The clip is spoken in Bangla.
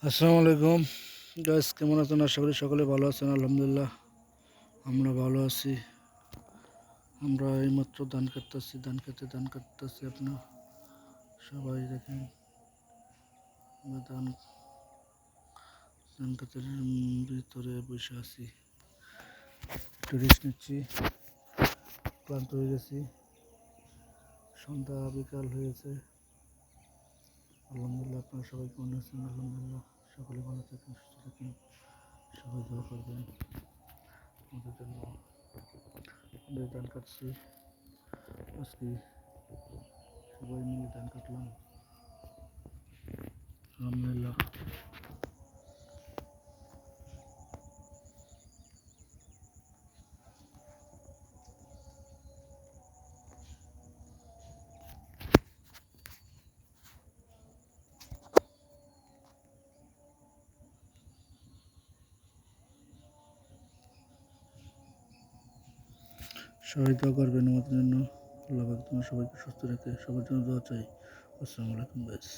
আসসালামু আলাইকুম গাইস, কেমন আছেন? আশা করি সকলে ভালো আছেন। আলহামদুলিল্লাহ আমরা ভালো আছি। আমরা এইমাত্র ধান কাটতেছি আপনার সবাই দেখেন। আমরা ধান কাটার ভিতরে বসে আছি, একটু রেস্ট নিচ্ছি। ক্লান্ত হয়ে গেছি, সন্ধ্যা বিকাল হয়েছে। আলহামদুলিল্লাহ আপনারা সবাই কেমন আছেন? আলহামদুলিল্লাহ সকলে ভালো থাকেন, সুস্থ থাকেন, সবাই দোয়া করবেন আমাদের জন্য। আমরা ধান কাটছি আজকে, সবাই মিলে ধান কাটলাম আলহামদুলিল্লাহ। সবাই দোয়া করবেন আমাদের জন্য। আল্লাহ পাক তোমার সবাইকে সুস্থ রাখে, সবার জন্য দোয়া চাই। আসসালামু আলাইকুম গাইস।